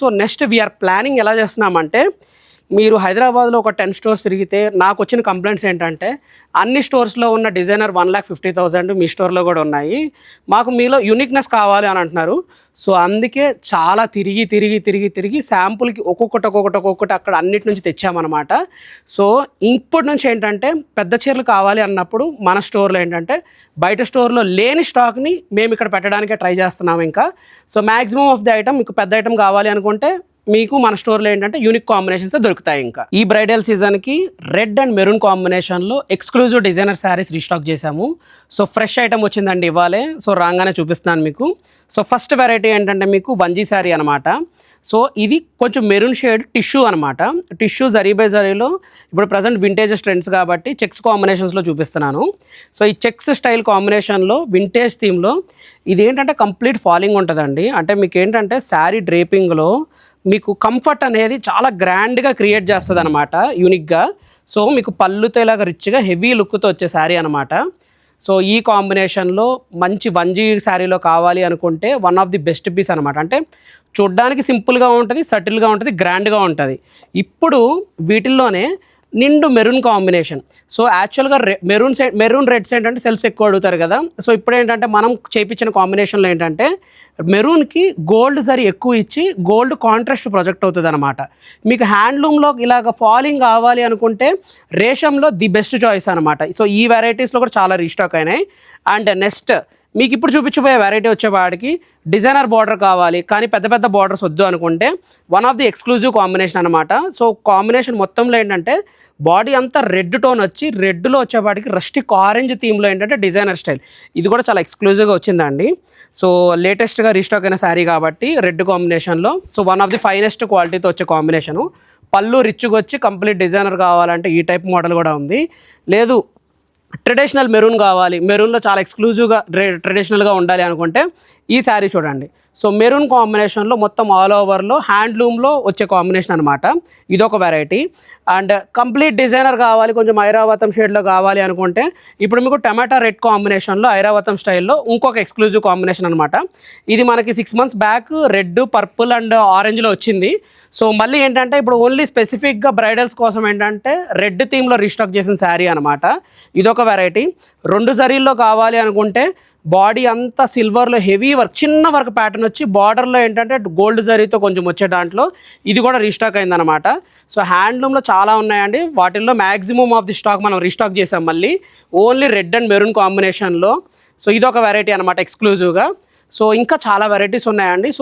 So next we are planning ఎలా చేస్తున్నామంటే, మీరు హైదరాబాద్లో ఒక 10 స్టోర్స్ తిరిగితే నాకు వచ్చిన కంప్లైంట్స్ ఏంటంటే, అన్ని స్టోర్స్లో ఉన్న డిజైనర్ 1,50,000 మీ స్టోర్లో కూడా ఉన్నాయి, మాకు మీలో యూనిక్నెస్ కావాలి అని అంటున్నారు. సో అందుకే చాలా తిరిగి శాంపుల్కి ఒక్కొక్కటి అక్కడ అన్నిటి నుంచి తెచ్చామన్నమాట. సో ఇప్పటి నుంచి ఏంటంటే, పెద్ద చీరలు కావాలి అన్నప్పుడు మన స్టోర్లో ఏంటంటే, బయట స్టోర్లో లేని స్టాక్ని మేము ఇక్కడ పెట్టడానికే ట్రై చేస్తున్నాము ఇంకా. So maximum of the item, మీకు పెద్ద ఐటమ్ కావాలి అనుకుంటే మీకు మన స్టోర్లో ఏంటంటే యూనిక్ కాంబినేషన్స్ దొరుకుతాయి. ఇంకా ఈ బ్రైడల్ సీజన్కి రెడ్ అండ్ మెరూన్ కాంబినేషన్లో ఎక్స్క్లూజివ్ డిజైనర్ శారీస్ రీస్టాక్ చేశాము. సో ఫ్రెష్ ఐటమ్ వచ్చిందండి ఇవ్వాలే. సో రాగానే చూపిస్తున్నాను మీకు. సో ఫస్ట్ వెరైటీ ఏంటంటే మీకు వంజీ శారీ అనమాట. సో ఇది కొంచెం మెరూన్ షేడ్ టిష్యూ అనమాట. టిష్యూ జరీ బై జరీలో ఇప్పుడు ప్రజెంట్ వింటేజ్ ట్రెండ్స్ కాబట్టి చెక్స్ కాంబినేషన్స్లో చూపిస్తున్నాను. సో ఈ చెక్స్ స్టైల్ కాంబినేషన్లో వింటేజ్ థీమ్లో ఇది ఏంటంటే కంప్లీట్ ఫాలింగ్ ఉంటుందండి. అంటే మీకు ఏంటంటే శారీ డ్రేపింగ్లో మీకు కంఫర్ట్ అనేది చాలా గ్రాండ్గా క్రియేట్ చేస్తుంది అనమాట, యూనిక్గా. సో మీకు పళ్ళుతో ఇలాగ రిచ్గా హెవీ లుక్తో వచ్చే శారీ అనమాట. సో ఈ కాంబినేషన్లో మంచి వంజీ శారీలో కావాలి అనుకుంటే one of the best piece అనమాట. అంటే చూడ్డానికి సింపుల్గా ఉంటుంది, సటిల్గా ఉంటుంది, గ్రాండ్గా ఉంటుంది. ఇప్పుడు వీటిల్లోనే నిండు మెరూన్ కాంబినేషన్. సో యాక్చువల్గా మెరూన్ రెడ్స్ ఏంటంటే సెల్స్ ఎక్కువ అడుగుతారు కదా. సో ఇప్పుడు ఏంటంటే మనం చేయించిన కాంబినేషన్లో ఏంటంటే మెరూన్కి గోల్డ్ జరీ ఎక్కువ ఇచ్చి గోల్డ్ కాంట్రాస్ట్ ప్రొజెక్ట్ అవుతుంది అనమాట. మీకు హ్యాండ్లూమ్లో ఇలాగ ఫాలింగ్ కావాలి అనుకుంటే రేషంలో ది బెస్ట్ చాయిస్ అనమాట. సో ఈ వెరైటీస్లో కూడా చాలా రీస్టాక్ అయినాయి. అండ్ నెక్స్ట్ మీకు ఇప్పుడు చూపించబోయే వెరైటీ వచ్చేవాడికి డిజైనర్ బార్డర్ కావాలి కానీ పెద్ద పెద్ద బార్డర్స్ వద్దు అనుకుంటే one of the exclusive combination అనమాట. సో కాంబినేషన్ మొత్తంలో ఏంటంటే బాడీ అంతా రెడ్ టోన్ వచ్చి రెడ్లో వచ్చేవాడికి రస్టిక్ ఆరెంజ్ థీమ్లో ఏంటంటే డిజైనర్ స్టైల్. ఇది కూడా చాలా ఎక్స్క్లూజివ్గా వచ్చిందండి. సో లేటెస్ట్గా రీస్టాక్ అయిన శారీ కాబట్టి రెడ్ కాంబినేషన్లో. So one of the finest క్వాలిటీతో వచ్చే కాంబినేషను. పళ్ళు రిచ్గా వచ్చి కంప్లీట్ డిజైనర్ కావాలంటే ఈ టైప్ మోడల్ కూడా ఉంది. లేదు ట్రెడిషనల్ మెరూన్ కావాలి, మెరూన్లో చాలా ఎక్స్క్లూజివ్గా ట్రెడిషనల్గా ఉండాలి అనుకుంటే ఈ శారీ చూడండి. సో మెరూన్ కాంబినేషన్లో మొత్తం ఆల్ ఓవర్లో హ్యాండ్లూమ్లో వచ్చే కాంబినేషన్ అనమాట. ఇదొక వెరైటీ. అండ్ కంప్లీట్ డిజైనర్ కావాలి, కొంచెం ఐరావతం షేడ్లో కావాలి అనుకుంటే ఇప్పుడు మీకు టమాటా రెడ్ కాంబినేషన్లో ఐరావతం స్టైల్లో ఇంకొక ఎక్స్క్లూజివ్ కాంబినేషన్ అనమాట. ఇది మనకి 6 months back red, purple and ఆరెంజ్లో వచ్చింది. సో మళ్ళీ ఏంటంటే ఇప్పుడు ఓన్లీ స్పెసిఫిక్గా బ్రైడల్స్ కోసం ఏంటంటే రెడ్ థీమ్లో రీస్టాక్ చేసిన శారీ అనమాట. ఇదొక వెరైటీ. 2 జరీల్లో కావాలి అనుకుంటే బాడీ అంతా సిల్వర్లో హెవీ వర్క్, చిన్న వర్క్ ప్యాటర్న్ వచ్చి బార్డర్లో ఏంటంటే గోల్డ్ జరీతో కొంచెం వచ్చే దాంట్లో ఇది కూడా రీస్టాక్ అయిందనమాట. సో హ్యాండ్లూమ్లో చాలా ఉన్నాయండి. వాటిల్లో మ్యాక్సిమం ఆఫ్ ది స్టాక్ మనం రీస్టాక్ చేసాం మళ్ళీ ఓన్లీ రెడ్ అండ్ మెరూన్ కాంబినేషన్లో. సో ఇదొక వెరైటీ అనమాట ఎక్స్క్లూజివ్గా. సో ఇంకా చాలా వెరైటీస్ ఉన్నాయండి. సో